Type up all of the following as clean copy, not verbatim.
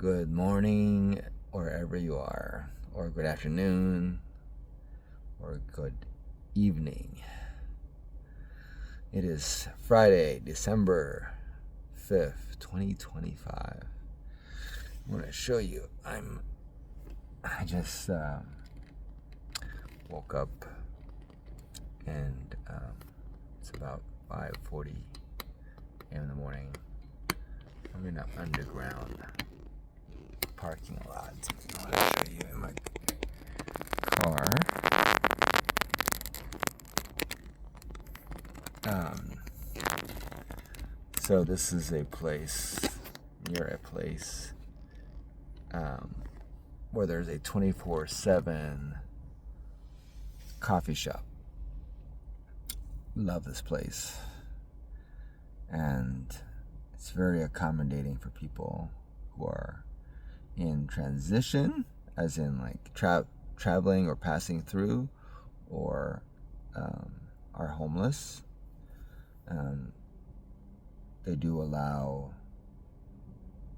Good morning, wherever you are, or good afternoon, or good evening. It is Friday, December 5th, 2025. I'm going to show you. I just woke up and it's about 5:40 a.m. in the morning. I'm in an underground parking lot. I'll show you in my car. So this is a place, near a place where there's a 24/7 coffee shop. Love this place. And it's very accommodating for people who are in transition, as in like traveling or passing through, or are homeless. They do allow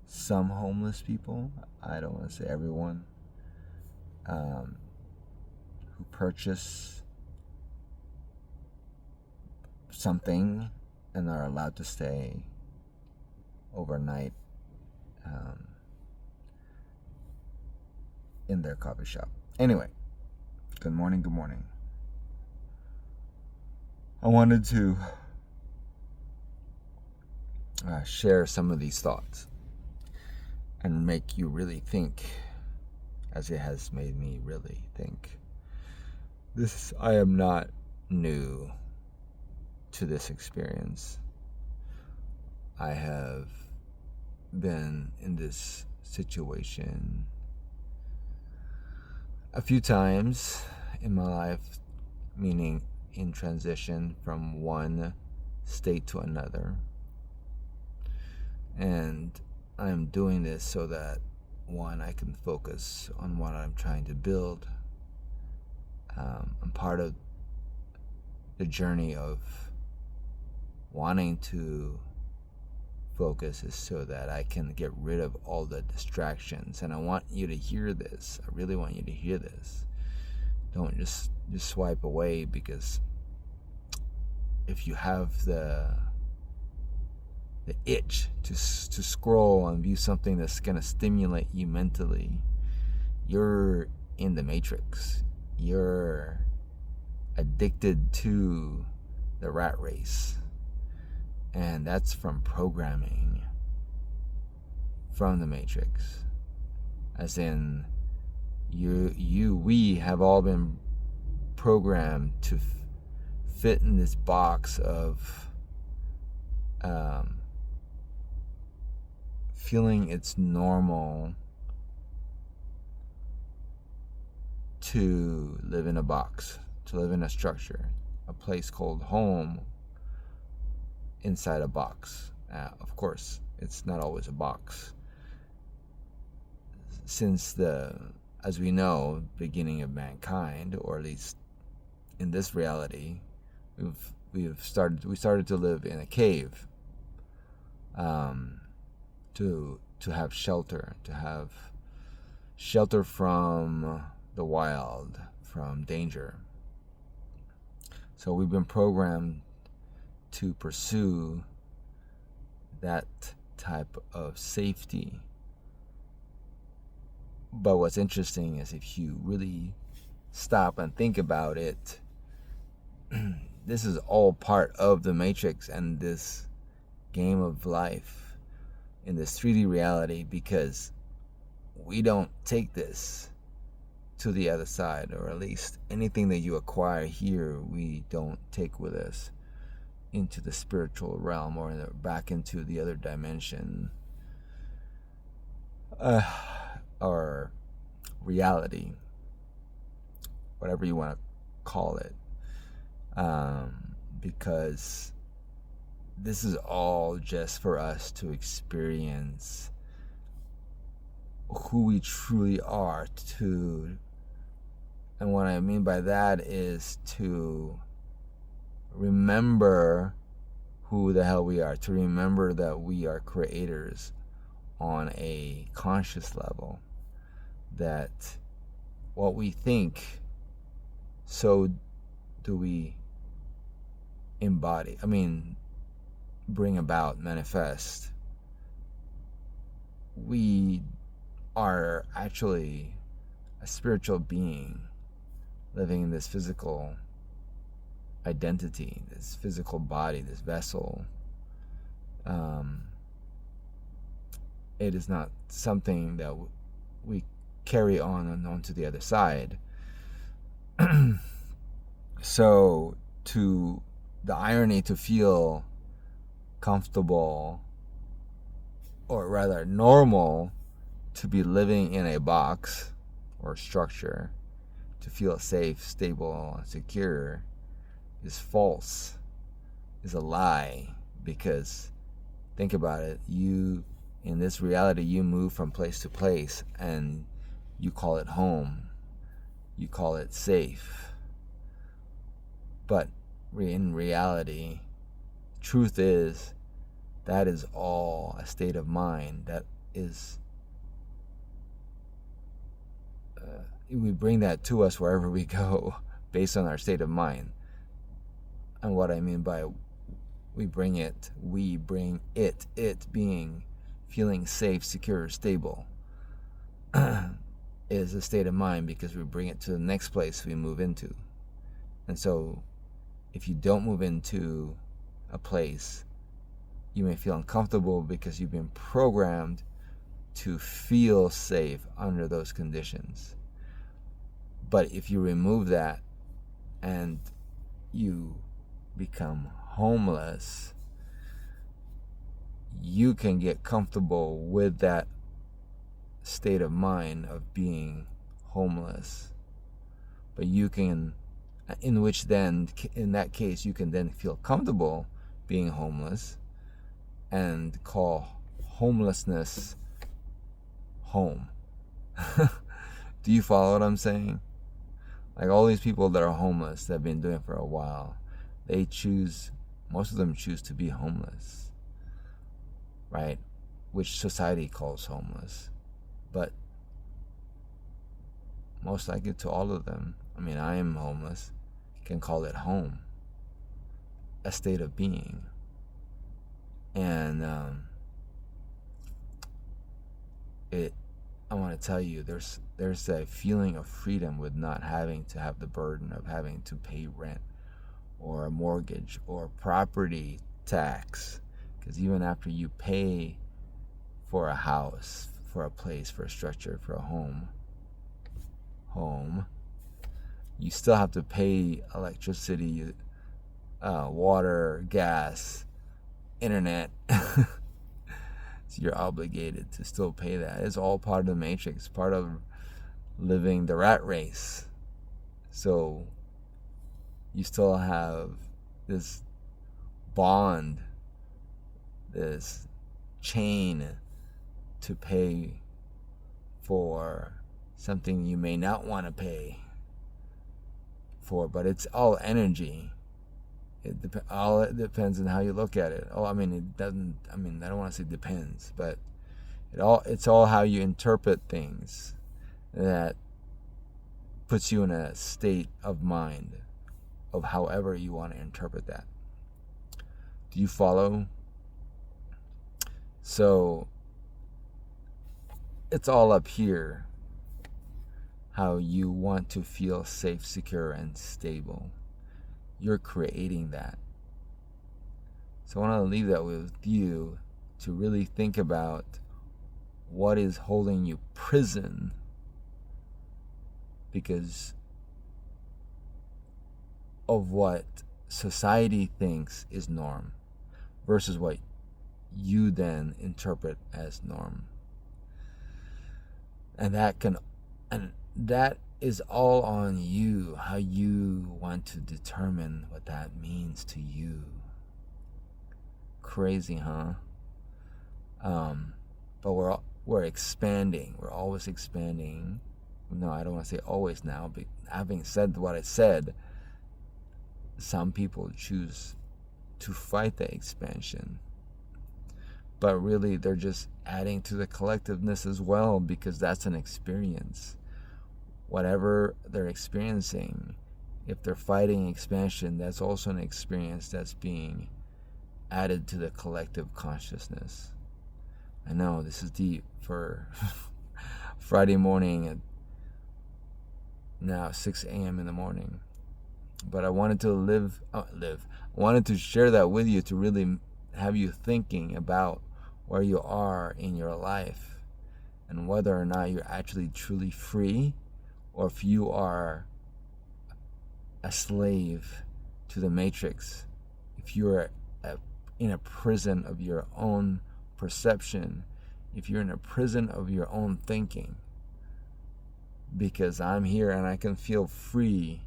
some homeless people, I don't want to say everyone, who purchase something and are allowed to stay overnight in their coffee shop. Anyway, good morning. I wanted to share some of these thoughts and make you really think, as it has made me really think. I am not new to this experience. I have been in this situation a few times in my life, meaning in transition from one state to another. And I'm doing this so that, one, I can focus on what I'm trying to build. I'm part of the journey of wanting to focus is so that I can get rid of all the distractions. And I want you to hear this. I really want you to hear this. Don't just swipe away, because if you have the itch to scroll and view something that's going to stimulate you mentally, you're in the matrix. You're addicted to the rat race. And that's from programming from the matrix. As in, we have all been programmed to fit in this box of feeling it's normal to live in a box, to live in a structure, a place called home inside a box. Of course, it's not always a box. Since as we know, beginning of mankind, or at least in this reality, we started to live in a cave, to have shelter, from the wild, from danger. So we've been programmed to pursue that type of safety. But what's interesting is, if you really stop and think about it, this is all part of the matrix and this game of life in this 3D reality, because we don't take this to the other side, or at least anything that you acquire here, we don't take with us into the spiritual realm, or back into the other dimension, or reality, whatever you want to call it, because this is all just for us to experience who we truly are. And what I mean by that is to remember who the hell we are, to remember that we are creators on a conscious level, that what we think, so do we embody. Bring about, manifest. We are actually a spiritual being living in this physical identity, this physical body, this vessel. It is not something that we carry on and on to the other side. So, to the irony, to feel comfortable, or rather normal, to be living in a box or structure, to feel safe, stable, and secure, is false, is a lie. Because think about it, in this reality, you move from place to place and you call it home, you call it safe. But in reality, truth is, that is all a state of mind. That is, we bring that to us wherever we go based on our state of mind. And what I mean by we bring it being feeling safe, secure, stable, is a state of mind, because we bring it to the next place we move into. And so if you don't move into a place, you may feel uncomfortable because you've been programmed to feel safe under those conditions. But if you remove that and you become homeless, you can get comfortable with that state of mind of being homeless. But you can, in that case, you can then feel comfortable being homeless and call homelessness home. Do you follow what I'm saying? Like, all these people that are homeless, that have been doing it for a while, most of them choose to be homeless, right? Which society calls homeless. But most likely to all of them, I am homeless, can call it home, a state of being. And I want to tell you, there's a feeling of freedom with not having to have the burden of having to pay rent or a mortgage or property tax. Because even after you pay for a house, for a place, for a structure, for a home, you still have to pay electricity, water, gas, internet. So you're obligated to still pay that. It's all part of the matrix, part of living the rat race. So you still have this bond, this chain to pay for something you may not want to pay for, but it's all energy. It depends on how you look at it. It doesn't. I don't want to say depends, but it's all how you interpret things that puts you in a state of mind of however you want to interpret that. Do you follow? So it's all up here, how you want to feel safe, secure, and stable. You're creating that. So I want to leave that with you to really think about what is holding you prison, because of what society thinks is norm versus what you then interpret as norm. And that is all on you, how you want to determine what that means to you. Crazy, huh? But we're expanding. We're always expanding. No, I don't want to say always now, but having said what I said, some people choose to fight the expansion. but really they're just adding to the collectiveness as well, because that's an experience. Whatever they're experiencing, if they're fighting expansion, that's also an experience that's being added to the collective consciousness. I know this is deep for Friday morning at now 6 a.m. in the morning, but I wanted to I wanted to share that with you, to really have you thinking about where you are in your life and whether or not you're actually truly free, or if you are a slave to the matrix, if you're in a prison of your own perception, if you're in a prison of your own thinking. Because I'm here and I can feel free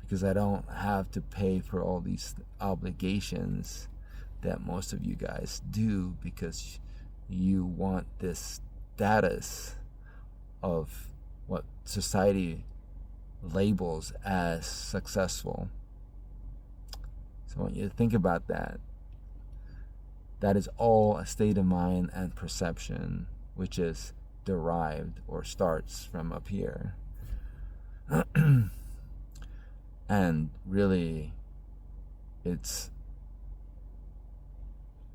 because I don't have to pay for all these obligations that most of you guys do, because you want this status of what society labels as successful. So I want you to think about that. That is all a state of mind and perception, which is derived or starts from up here. And really, it's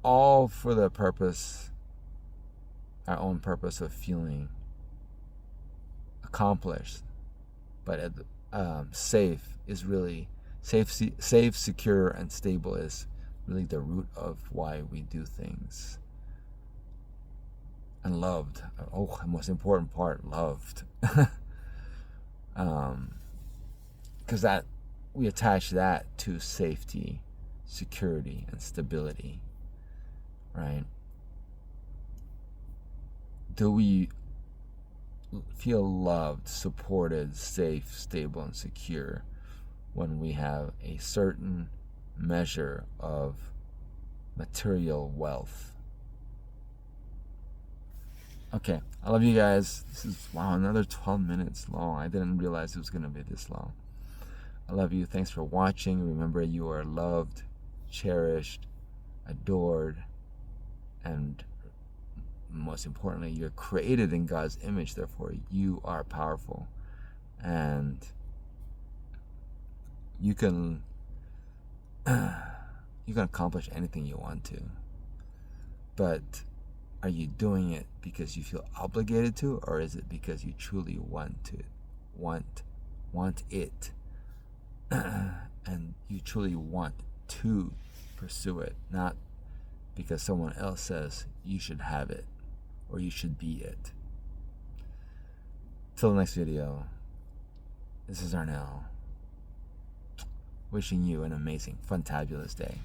all for the purpose, our own purpose of feeling accomplished. But safe is really, safe, secure, and stable is really the root of why we do things. And loved, oh, the most important part, loved. Because that, we attach that to safety, security, and stability, right? Do we feel loved, supported, safe, stable, and secure when we have a certain measure of material wealth? Okay, I love you guys. This is, wow, another 12 minutes long. I didn't realize it was going to be this long. I love you. Thanks for watching. Remember, you are loved, cherished, adored, and most importantly, you're created in God's image. Therefore, you are powerful, and you can accomplish anything you want to. But are you doing it because you feel obligated to, or is it because you truly want it, and you truly want to pursue it, not because someone else says you should have it or you should be it? Till the next video, this is Arnell, wishing you an amazing, fantabulous day.